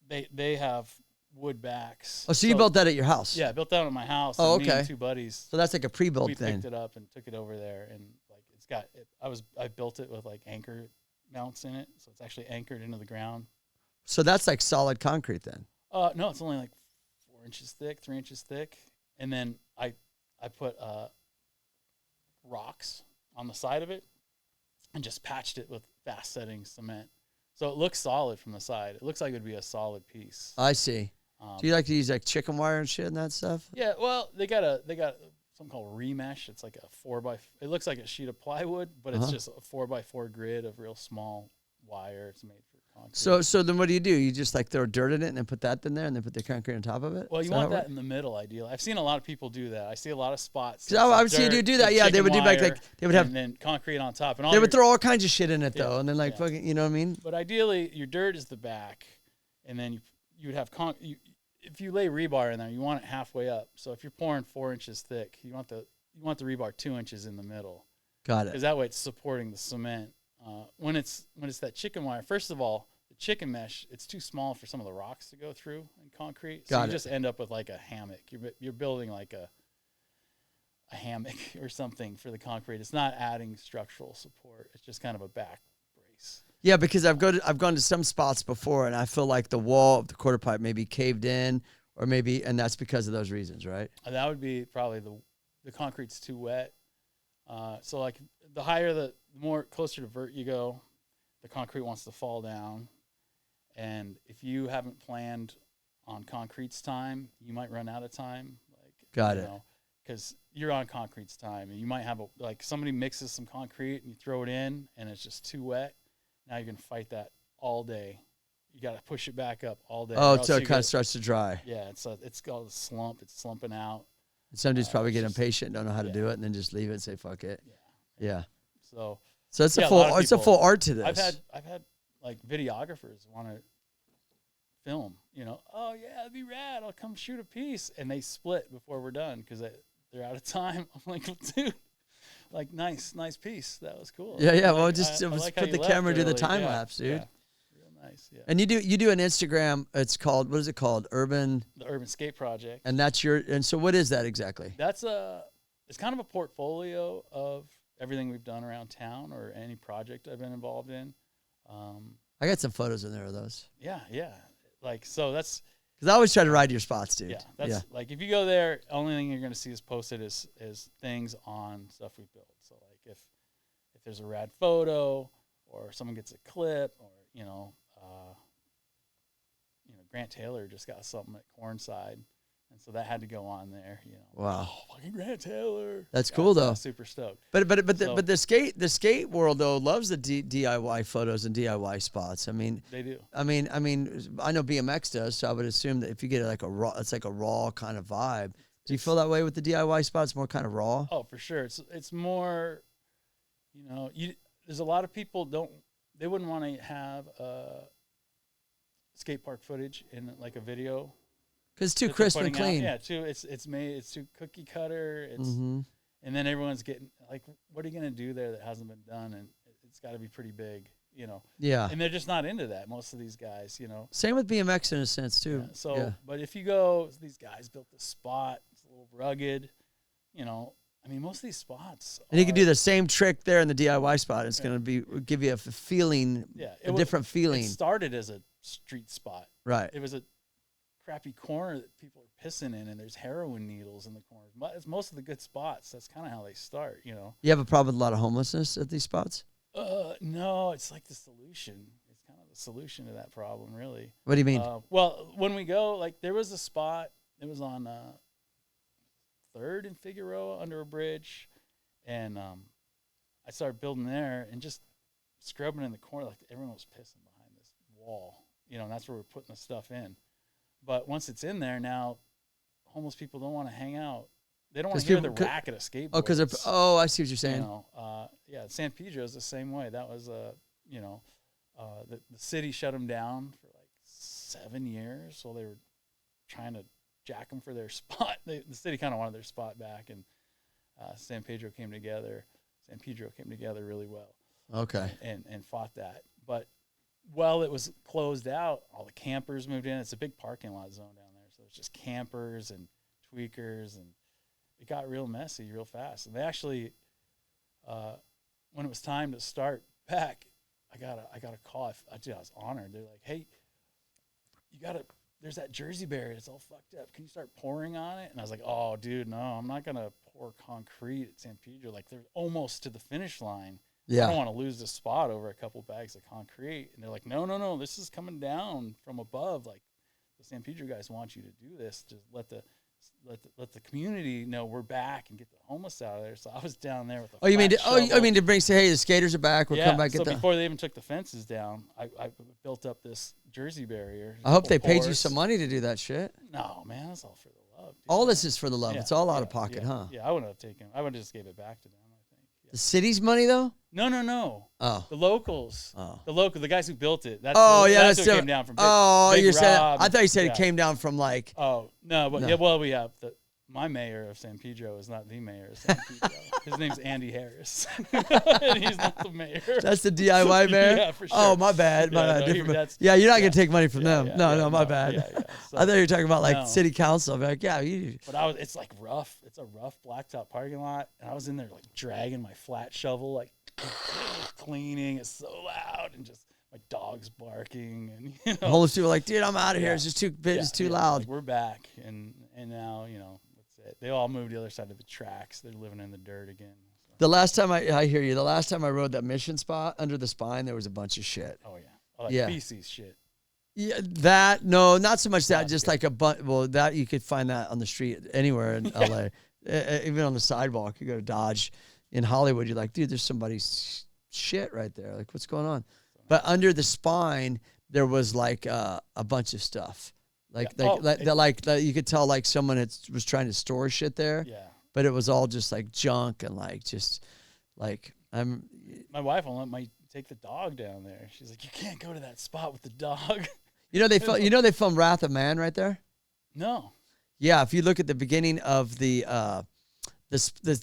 they have wood backs. Oh, so you built that at your house? Yeah, I built that at my house. Oh, and me okay. and 2 buddies. So that's like a pre-built We thing. picked it up and took it over there, and like it's got. I built it with like anchor mounts in it, so it's actually anchored into the ground. So that's like solid concrete then. No, it's only like 4 inches thick, 3 inches thick, and then I put rocks on the side of it and just patched it with fast setting cement, so it looks solid from the side. It looks like it would be a solid piece. I see. Do you like to use like chicken wire and shit and that stuff? Yeah, well, they got something called remesh. It's like a 4x. It looks like a sheet of plywood, but it's just a 4x4 grid of real small wire. It's made for concrete. So then what do? You just like throw dirt in it and then put that in there and then put the concrete on top of it? Well, you want that in the middle, ideally. I've seen a lot of people do that. I see a lot of spots. I would see you do that. Yeah, they would do like they would have, and then concrete on top, and they would throw all kinds of shit in it though, and then like yeah. fucking, you know what I mean? But ideally, your dirt is the back, and then you would have if you lay rebar in there, you want it halfway up. So if you're pouring 4 inches thick, you want the rebar 2 inches in the middle. Got it. Because that way it's supporting the cement. When it's that chicken wire, first of all, the chicken mesh, it's too small for some of the rocks to go through in concrete. So you just end up with like a hammock. You're building like a hammock or something for the concrete. It's not adding structural support. It's just kind of a back brace. Yeah, because I've gone to some spots before, and I feel like the wall of the quarter pipe may be caved in, or maybe, and that's because of those reasons, right? That would be probably the concrete's too wet. So like the higher the more closer to vert you go, the concrete wants to fall down, and if you haven't planned on concrete's time, you might run out of time. Like Got it. Because you're on concrete's time, and you might have like somebody mixes some concrete and you throw it in, and it's just too wet. Now you're gonna fight that all day. You got to push it back up all day. Oh, so it kind of starts to dry. Yeah, it's called a slump. It's slumping out. And some dudes probably get impatient, don't know how to do it, and then just leave it and say fuck it. Yeah. So it's a full art to this. I've had like videographers want to film. Oh yeah, that'd be rad. I'll come shoot a piece, and they split before we're done because they're out of time. I'm like, dude. Like nice piece. That was cool. Yeah. Well, just like put the camera, do the time lapse, dude. Yeah. Real nice. Yeah. And you do an Instagram. It's called, what is it called? The Urban Skate Project. And and so what is that exactly? It's kind of a portfolio of everything we've done around town or any project I've been involved in. I got some photos in there of those. Yeah. Like so that's. Because I always try to ride your spots, dude. Yeah, like if you go there, only thing you're going to see is posted is things on stuff we built. So like if there's a rad photo or someone gets a clip or Grant Taylor just got something at Cornside, and so that had to go on there. Wow, fucking Grant Taylor. That's cool though. Super stoked. But the skate world though loves the DIY photos and DIY spots. I mean, they do. I mean, I know BMX does, so I would assume that if you get like it's like a raw kind of vibe. Do you feel that way with the DIY spots? More kind of raw? Oh, for sure. It's more, there's a lot of people they wouldn't want to have skate park footage in like a video. Because it's too crisp and clean. Yeah, it's too cookie cutter. And then everyone's getting like, what are you gonna do there that hasn't been done? And it's got to be pretty big, Yeah. And they're just not into that. Most of these guys, Same with BMX in a sense too. But if you go, these guys built this spot. It's a little rugged, most of these spots. And you can do the same trick there in the DIY spot. It's gonna give you a feeling, a different feeling. It started as a street spot. Right. It was a crappy corner that people are pissing in, and there's heroin needles in the corners. It's most of the good spots. That's kind of how they start, you know. You have a problem with a lot of homelessness at these spots? No, it's like the solution. It's kind of the solution to that problem, really. What do you mean? Well, when we go, like, there was a spot. It was on 3rd and Figueroa under a bridge, and I started building there and just scrubbing in the corner. Like, everyone was pissing behind this wall, you know, and that's where we're putting the stuff in. But once it's in there, now homeless people don't want to hang out. They don't want to hear the racket of skateboards. Oh, because I see what you're saying. You know, yeah, San Pedro is the same way. That was you know, the city shut them down for like 7 years, so they were trying to jack them for their spot. The city kind of wanted their spot back, and San Pedro came together. San Pedro came together really well. Okay. And fought that, but while it was closed out, all the campers moved in. It's a big parking lot zone down there, so it's just campers and tweakers, and it got real messy real fast. And they actually, when it was time to start back, I got a call. I was honored. They're like, "Hey, there's that Jersey barrier. It's all fucked up. Can you start pouring on it?" And I was like, "Oh, dude, no, I'm not gonna pour concrete at San Pedro. Like, they're almost to the finish line. Yeah. I don't want to lose the spot over a couple bags of concrete." And they're like, no, this is coming down from above. Like, the San Pedro guys want you to do this to let the community know we're back and get the homeless out of there. So I was down there with a you mean shovel. to say, hey, the skaters are back. We'll come back. So before they even took the fences down, I built up this Jersey barrier. I hope they paid you some money to do that shit. No, man, that's all for the love. Dude. All this is for the love. Yeah, it's all out of pocket, huh? Yeah, I wouldn't have taken. I would have just gave it back to them. I think. Yeah. The city's money, though? No. Oh. The locals. Oh. The guys who built it. That's that's what came down from. Big you're saying. I thought you said it came down from like. Oh no, but No. yeah, well, we have my mayor of San Pedro is not the mayor of San Pedro. His name's Andy Harris, and he's not the mayor. That's the DIY mayor. Yeah, for sure. Oh, my bad. You're not gonna take money from them. No, my bad. Yeah. So, I thought you were talking about like city council. I'd be like, yeah, you. But it's like rough. It's a rough blacktop parking lot, and I was in there like dragging my flat shovel, like cleaning. It's so loud, and just my dog's barking, and you know. Homeless people are like, dude, I'm out of here. It's just too loud. Like, we're back, and now, you know, that's it. They all moved to the other side of the tracks. They're living in the dirt again. So. The last time I hear you, the last time I rode that mission spot under the spine, there was a bunch of shit. Oh yeah, feces shit. Yeah, not so much that, just like a bunch. Well, that you could find that on the street anywhere in LA, even on the sidewalk. You go to Dodge in Hollywood, you're like, dude, there's somebody's shit right there. Like, what's going on? But under the spine, there was like a bunch of stuff. Like you could tell like someone was trying to store shit there. Yeah. But it was all just like junk and like just like My wife won't let me take the dog down there. She's like, you can't go to that spot with the dog. You know they filmed Wrath of Man right there. No. Yeah, if you look at the beginning of the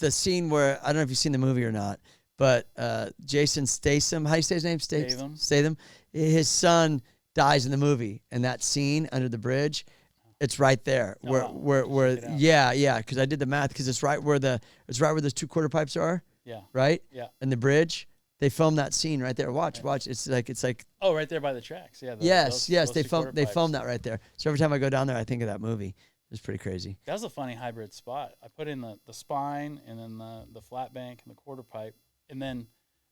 scene where I don't know if you've seen the movie or not, but Jason Statham, how do you say his name? Statham. His son dies in the movie, and that scene under the bridge, it's right there. Because I did the math, because it's right where those 2 quarter pipes are. Yeah. Right. Yeah. And the bridge, they filmed that scene right there. Watch. It's like. Oh, right there by the tracks. Yeah. Yes. They filmed that right there. So every time I go down there, I think of that movie. It's pretty crazy. That was a funny hybrid spot. I put in the spine and then the flat bank and the quarter pipe, and then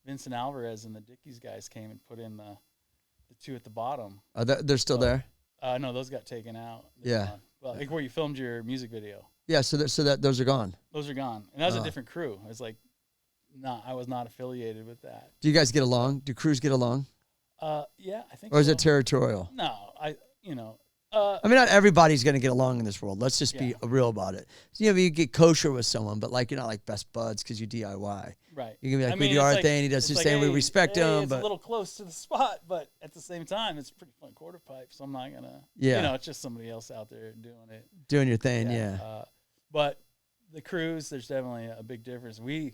Vincent Alvarez and the Dickies guys came and put in the 2 at the bottom. They're still there? No, those got taken out. Yeah. Well, like where you filmed your music video. Yeah, so those are gone. Those are gone, and that was a different crew. It was like, I was not affiliated with that. Do you guys get along? Do crews get along? Yeah, I think. Or is it territorial? No, I mean, not everybody's going to get along in this world. Let's just be real about it. You get kosher with someone, but like you're not like best buds because you DIY. Right. You can be like, we do our thing. He does his thing. We respect him. It's but a little close to the spot, but at the same time, it's a pretty fun quarter pipe. So I'm not gonna. Yeah. It's just somebody else out there doing it. Doing your thing, yeah. But the crews, there's definitely a big difference. We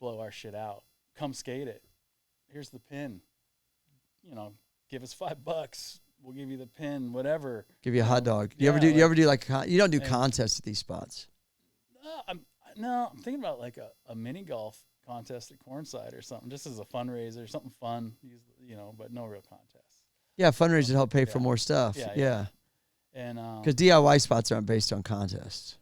blow our shit out. Come skate it. Here's the pin. Give us $5. We'll give you the pin, whatever. Give you a hot dog. You ever do like you don't do contests at these spots? No, I'm thinking about like a mini golf contest at Cornside or something, just as a fundraiser, something fun, but no real contest. Yeah, fundraisers help pay for more stuff. Yeah. And because DIY spots aren't based on contests.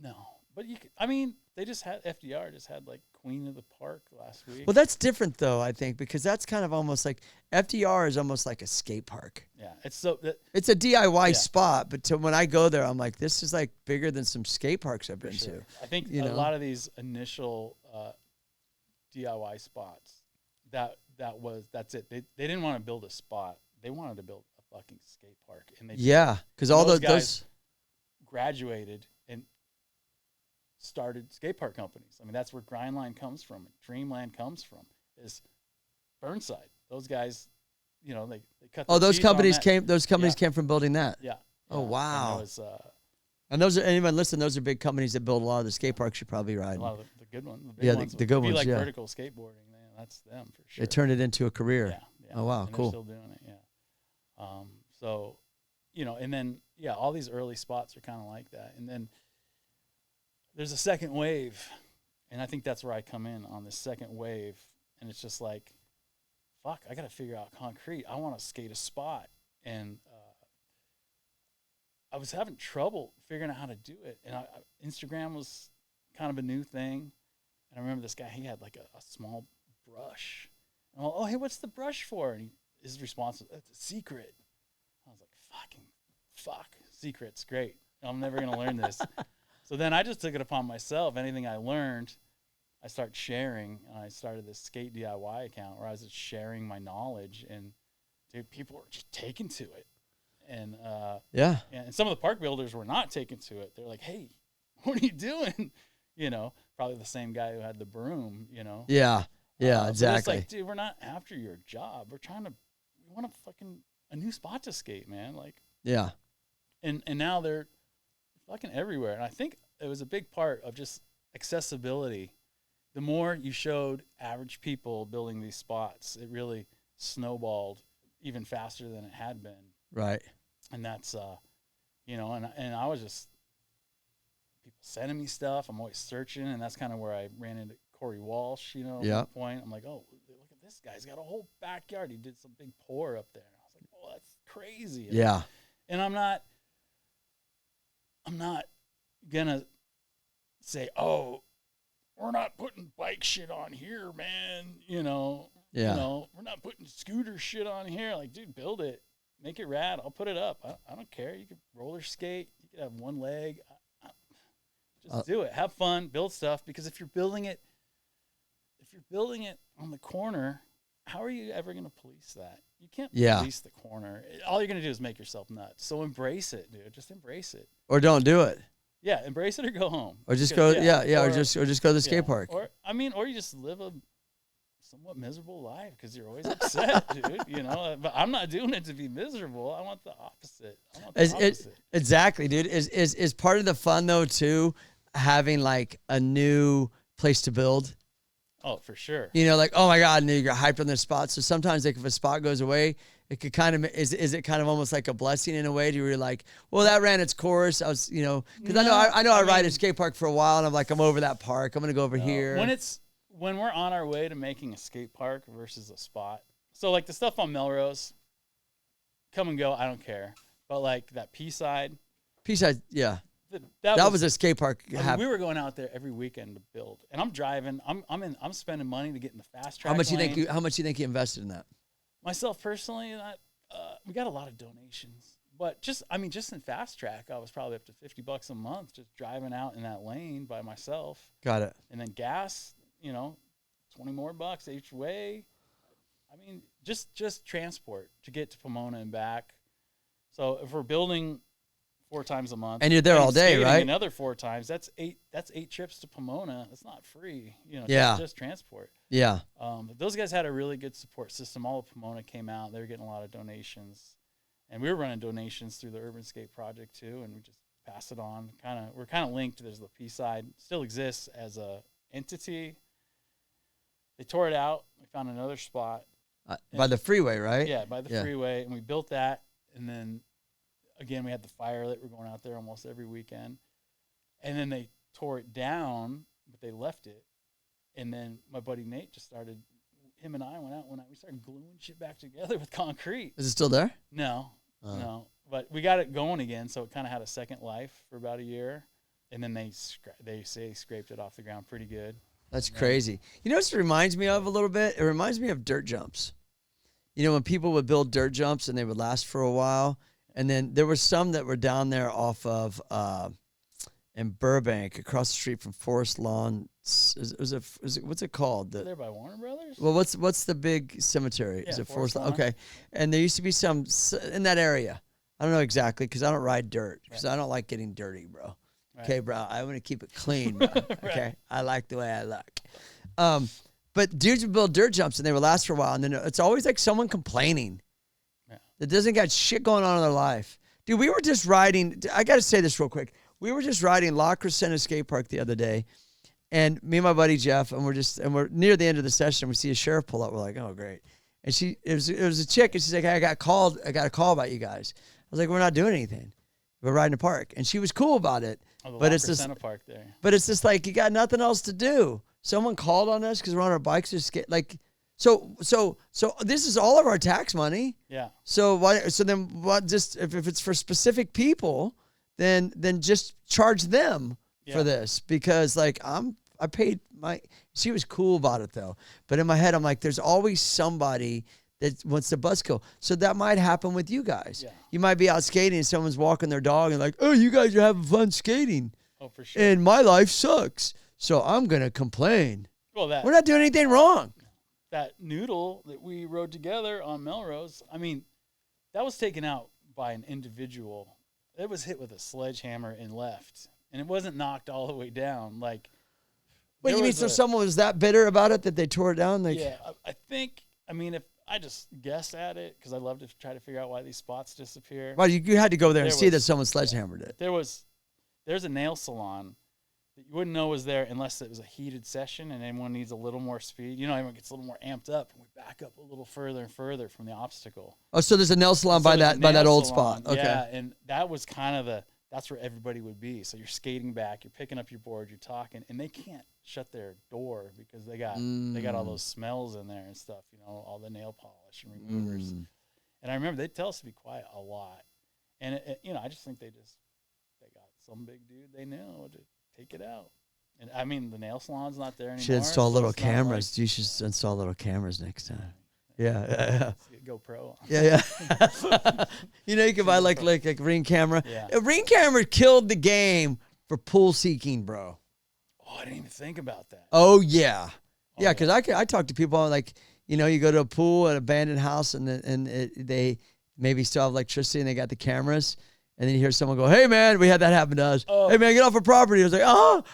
no, but I mean, they just had FDR just had like Queen of the Park last week. Well, that's different though, I think, because that's kind of almost like FDR is almost like a skate park. Yeah, it's It's a DIY spot, but when I go there, I'm like, this is like bigger than some skate parks I've been to. I think a lot of these initial DIY spots, that's it. They didn't want to build a spot. They wanted to build a fucking skate park, and because all those guys graduated and started skate park companies. I mean, that's where Grindline comes from, and Dreamland comes from, is Burnside. Those guys, they cut. Those companies came. Those companies came from building that. Yeah. Oh wow. And those are anyone listen. Those are big companies that build a lot of the skate parks you probably ride. A lot of the good ones. The big ones. The good ones. Like yeah. vertical skateboarding, man. That's them for sure. They turned it into a career. Yeah. Oh wow, and cool. They're still doing it. Yeah. So, and then all these early spots are kind of like that, and then there's a second wave, and I think that's where I come in on this second wave, and it's just like, fuck, I got to figure out concrete. I want to skate a spot, and I was having trouble figuring out how to do it, and Instagram was kind of a new thing, and I remember this guy, he had like a small brush, and I'm like, oh, hey, what's the brush for? And his response was, it's a secret. I was like, fuck, secret's great. I'm never going to learn this. So then I just took it upon myself. Anything I learned, I started sharing, and I started this skate DIY account where I was just sharing my knowledge, and dude, people were just taken to it. And and some of the park builders were not taken to it. They're like, hey, what are you doing? Probably the same guy who had the broom, Yeah, exactly. So it's like, dude, we're not after your job. We want a new spot to skate, man. Like, yeah. And now they're fucking everywhere. And I think it was a big part of just accessibility. The more you showed average people building these spots, it really snowballed even faster than it had been. Right. And that's, and I was just, people sending me stuff. I'm always searching, and that's kind of where I ran into Corey Walsh, at one point. I'm like, oh, look at this guy. He's got a whole backyard. He did some big pour up there. And I was like, oh, that's crazy. Yeah. And I'm not gonna say, oh, we're not putting bike shit on here, man. We're not putting scooter shit on here. Like, dude, build it, make it rad. I'll put it up. I don't care. You could roller skate. You could have one leg. Just do it. Have fun. Build stuff. Because if you're building it on the corner, how are you ever gonna police that? You can't police the corner. All you're going to do is make yourself nuts. So embrace it, dude. Just embrace it. Or don't do it. Yeah, embrace it or go home. Or just go, or just go to the skate park. Or you just live a somewhat miserable life because you're always upset, dude. But I'm not doing it to be miserable. I want the opposite. Exactly, dude. Is part of the fun though too having like a new place to build? Oh, for sure. Like, oh my God, and you're hyped on this spot. So sometimes, like, if a spot goes away, it could kind of is it kind of almost like a blessing in a way? Do you like, well, that ran its course. I was, because I know I ride a skate park for a while, and I'm like, I'm over that park. I'm gonna go over here. When we're on our way to making a skate park versus a spot. So like the stuff on Melrose, come and go. I don't care. But like that P-side, yeah. That was a skate park. We were going out there every weekend to build, and I'm driving. I'm spending money to get in the fast track. How much do you think you invested in that? Myself personally, we got a lot of donations, but just in fast track, I was probably up to $50 a month just driving out in that lane by myself. Got it. And then gas, $20 more bucks each way. I mean, just transport to get to Pomona and back. So if we're building 4 times a month, and you're there all day, right? Another 4 times. That's 8 trips to Pomona. That's not free, just transport. Yeah. But those guys had a really good support system. All of Pomona came out. They were getting a lot of donations, and we were running donations through the Urban Skate Project too, and we just pass it on. We're kind of linked. There's the P side still exists as a entity. They tore it out. We found another spot by the freeway, right? Yeah, by the freeway, and we built that, and then. Again, we had the fire that we're going out there almost every weekend. And then they tore it down, but they left it. And then my buddy Nate just him and I went out one night. We started gluing shit back together with concrete. Is it still there? No. You know, but we got it going again, so it kind of had a second life for about a year, and then they scraped it off the ground pretty good. That's crazy. You know what it reminds me of a little bit? It reminds me of dirt jumps. You know, when people would build dirt jumps and they would last for a while, and then there were some that were down there off of in Burbank, across the street from Forest Lawn. What's it called? There by Warner Brothers? Well, what's the big cemetery? Yeah, Is it Forest Lawn? Lawn. Okay, and there used to be some in that area. I don't know exactly because I don't ride dirt because I don't like getting dirty, bro. Right. Okay, bro, I want to keep it clean, bro. Okay, I like the way I look. But dudes would build dirt jumps and they would last for a while, and then it's always like someone complaining that doesn't got shit going on in their life. Dude, we were just riding. I got to say this real quick. We were just riding La Crescenta Skate Park the other day, and me and my buddy Jeff, and we're near the end of the session. We see a sheriff pull up. We're like, oh great. And it was a chick, and she's like, I got a call about you guys. I was like, we're not doing anything. We're riding a park, and she was cool about it. Oh, but it's just park there. But it's just like you got nothing else to do. Someone called on us because we're on our bikes or skate. Like, so this is all of our tax money. Yeah. So why? So then what? Just if it's for specific people, then just charge them for this because like I paid my. She was cool about it though, but in my head I'm like, there's always somebody that wants to buskill. So that might happen with you guys. Yeah. You might be out skating and someone's walking their dog and like, oh, you guys are having fun skating. Oh, for sure. And my life sucks. So I'm going to complain. Well, we're not doing anything wrong. That noodle that we rode together on Melrose, I mean, that was taken out by an individual. It was hit with a sledgehammer and left. And it wasn't knocked all the way down. Like, wait, you mean so someone was that bitter about it that they tore it down? Like, yeah, I mean, if I just guessed at it, because I love to try to figure out why these spots disappear. Well, you had to go there and see that someone sledgehammered it. There's a nail salon that you wouldn't know was there unless it was a heated session and everyone needs a little more speed. You know, everyone gets a little more amped up, and we back up a little further and further from the obstacle. Oh, so there's a nail salon by that old spot. Okay. Yeah, and that was kind of that's where everybody would be. So you're skating back, you're picking up your board, you're talking, and they can't shut their door because they got all those smells in there and stuff, you know, all the nail polish and removers. And I remember they'd tell us to be quiet a lot. And you know, I just think they got some big dude they knew to take it out. And I mean, the nail salon's not there anymore. Should install little cameras. You should install little cameras next time. Yeah. GoPro. Yeah. You know, you can buy like a Ring camera. Yeah. A Ring camera killed the game for pool seeking, bro. Oh, I didn't even think about that. Oh yeah, yeah. Because I talk to people like, you know, you go to a pool at an abandoned house and they maybe still have electricity and they got the cameras. And then you hear someone go, hey, man, we had that happen to us. Oh. Hey, man, get off our property. I was like, oh.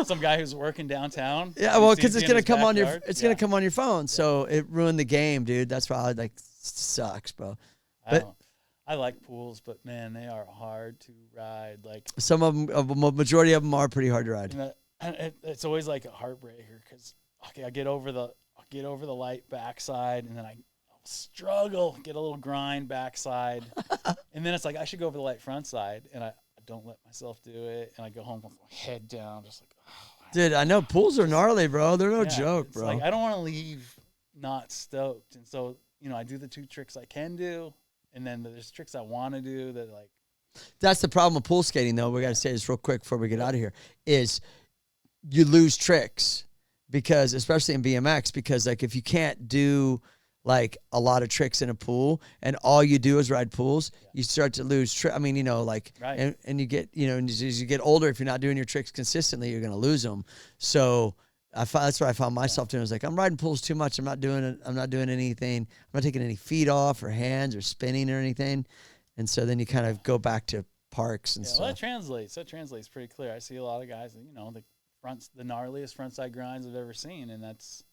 Some guy who's working downtown. Yeah, well, because it's going to come on your going to come on your phone. So it ruined the game, dude. That's why sucks, bro. I like pools, but, man, they are hard to ride. Like some of them, a majority of them are pretty hard to ride. And it's always like a heartbreaker because, I get over the light backside, and then I struggle, get a little grind backside, and then it's like I should go over the light front side, and I don't let myself do it, and I go home with my head down, just like, oh, dude, I know pools are gnarly, bro. They're no joke, bro. Like I don't want to leave not stoked, and so I do the 2 tricks I can do, and then there's tricks I want to do that like. That's the problem with pool skating, though. We got to say this real quick before we get out of here. Is you lose tricks because, especially in BMX, because like if you can't do like a lot of tricks in a pool and all you do is ride pools, you start to lose I mean, like, right. and you get, as you get older, if you're not doing your tricks consistently, you're going to lose them. So that's what I found myself doing. I was like, I'm riding pools too much. I'm not doing anything. I'm not taking any feet off or hands or spinning or anything. And so then you kind of go back to parks and stuff. Well, that translates pretty clear. I see a lot of guys, the gnarliest frontside grinds I've ever seen. And that's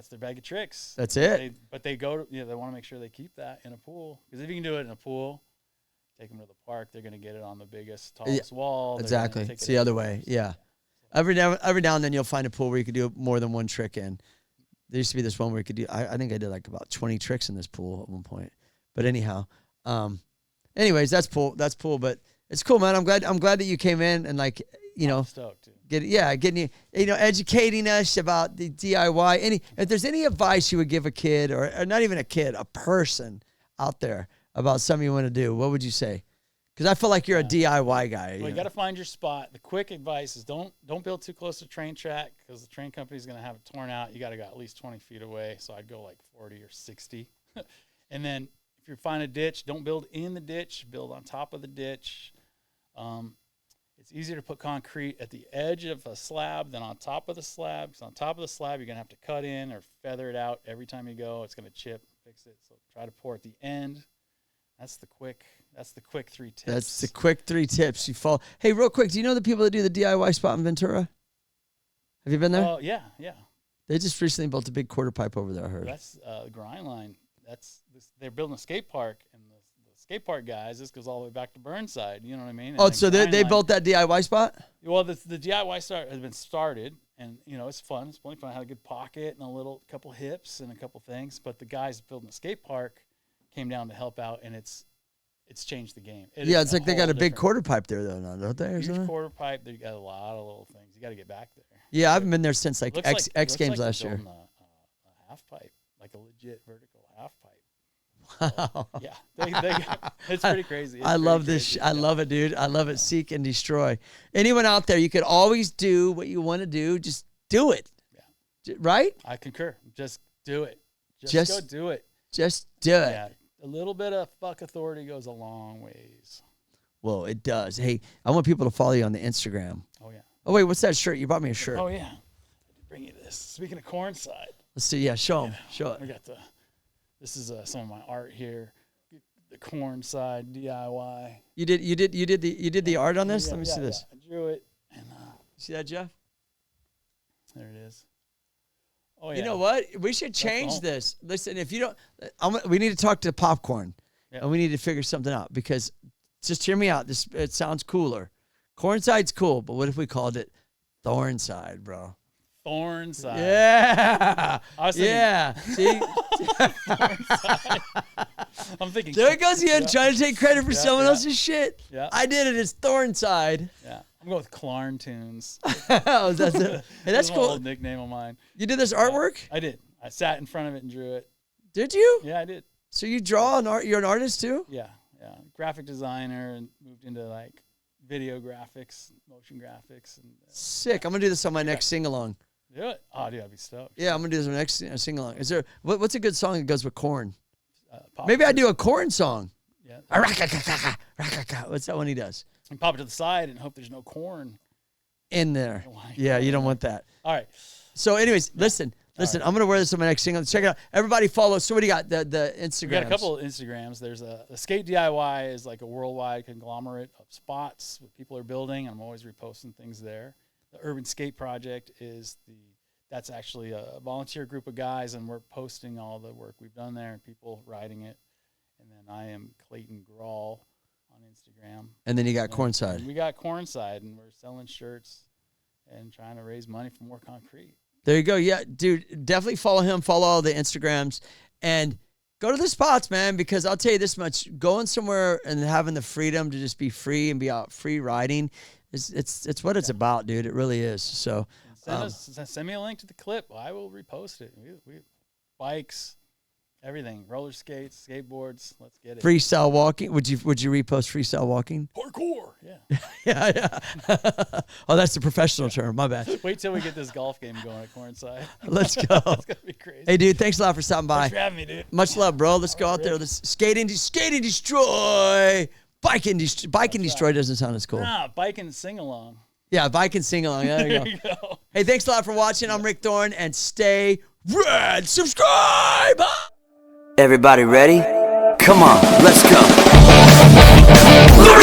their bag of tricks. That's it. But they go to, they want to make sure they keep that in a pool. Because if you can do it in a pool, take them to the park, they're going to get it on the biggest, tallest wall. Exactly. It's the other way. Yeah. Every now and then you'll find a pool where you could do more than one trick in. There used to be this one where you could do, I think I did like about 20 tricks in this pool at one point. But anyhow, anyways, that's pool. But it's cool, man. I'm glad that you came in and I'm stoked, getting you, educating us about the DIY. If there's any advice you would give a kid or not even a kid, a person out there about something you want to do, what would you say? Because I feel like you're a DIY guy. Well, you got to find your spot. The quick advice is don't build too close to train track because the train company's going to have it torn out. You got to go at least 20 feet away. So I'd go like 40 or 60. And then if you find a ditch, don't build in the ditch. Build on top of the ditch. It's easier to put concrete at the edge of a slab than on top of the slab. Because on top of the slab, you're going to have to cut in or feather it out every time you go. It's going to chip, fix it. So try to pour at the end. That's the quick 3 tips. That's the quick 3 tips. You fall. Hey, real quick, do you know the people that do the DIY spot in Ventura? Have you been there? Oh, yeah. They just recently built a big quarter pipe over there, I heard. That's the grind line. They're building a skate park, and the skate park guys, this goes all the way back to Burnside. You know what I mean? And so they built that DIY spot? Well, the DIY has been started, and it's fun. It's plenty fun. I had a good pocket and a couple hips and a couple things. But the guys building the skate park came down to help out, and it's changed the game. It's like they got a big quarter pipe there, though, now, don't they? Or huge something? Quarter pipe. They got a lot of little things. You got to get back there. Yeah, I haven't been there since like Looks X Games like last they're year. building a half pipe, like a legit vertical half pipe. Wow. Yeah, it's pretty crazy. I love this. I love it, dude. I love it. Seek and destroy. Anyone out there, you could always do what you want to do. Just do it. Yeah. Right? I concur. Just do it. Just go do it. Just do it. Yeah. A little bit of fuck authority goes a long ways. Well, it does. Hey, I want people to follow you on the Instagram. Oh, yeah. Oh, wait, what's that shirt? You bought me a shirt. Oh, yeah. I did bring you this. Speaking of Cornside. Let's see. Yeah, show them. Show it. I got this is some of my art here. The Cornside DIY. You did the art on this? Let me see this. I drew it. And see that, Jeff? there it is. Oh, yeah. You know what? We should change this. Listen, if you don't, we need to talk to Popcorn, and we need to figure something out because just hear me out. It sounds cooler. Cornside's cool, but what if we called it Thornside, bro? Thornside. Yeah. I was thinking, yeah. See? I'm thinking. There it goes again, trying to take credit for someone else's shit. Yeah. I did it. It's Thornside. Yeah. I'm going with Clarn Tunes. Oh, that's it. Hey, that's An cool. old nickname of mine. You did this artwork? I did. I sat in front of it and drew it. Did you? Yeah, I did. So you draw an art? You're an artist too? Yeah. Graphic designer and moved into like video graphics, motion graphics. And Sick. I'm gonna do this on my next sing along. do it. Oh, dude, I'd be stoked. Yeah, I'm gonna do this on my next sing along. Is there what's a good song that goes with corn? Maybe Maybe I do a corn song. Yeah. What's that one he does? And pop it to the side and hope there's no corn In there. Oh my Yeah, you don't God. want that. All right. So, anyways, listen. I'm gonna wear this on my next single. Check it out. Everybody follow. So, what do you got? The Instagram. We got a couple of Instagrams. There's the Skate DIY is like a worldwide conglomerate of spots that people are building. I'm always reposting things there. The Urban Skate Project is that's actually a volunteer group of guys, and we're posting all the work we've done there and people riding it. And then I am Clayton Graul on Instagram. And then you got Cornside. We got Cornside, and we're selling shirts and trying to raise money for more concrete. There you go. Yeah, dude, definitely follow him. Follow all the Instagrams and go to the spots, man, because I'll tell you this much. Going somewhere and having the freedom to just be free and be out free riding, it's what it's about, dude. It really is. So send me a link to the clip. I will repost it. We bikes, everything, roller skates, skateboards. Let's get it. Freestyle walking. Would you repost freestyle walking? Parkour. Yeah. Yeah. Oh, that's the professional term. My bad. Wait till we get this golf game going at Cornside. Let's go. It's gonna be crazy. Hey, dude, thanks a lot for stopping by. Thanks for having me, dude. Much love, bro. Let's go out there. Let's skate and destroy. Bike and destroy doesn't sound as cool. Nah, bike and sing along. Yeah, bike and sing along. There you go. go. Hey, thanks a lot for watching. I'm Rick Thorne, and stay red. Subscribe. Everybody ready? Come on, let's go. The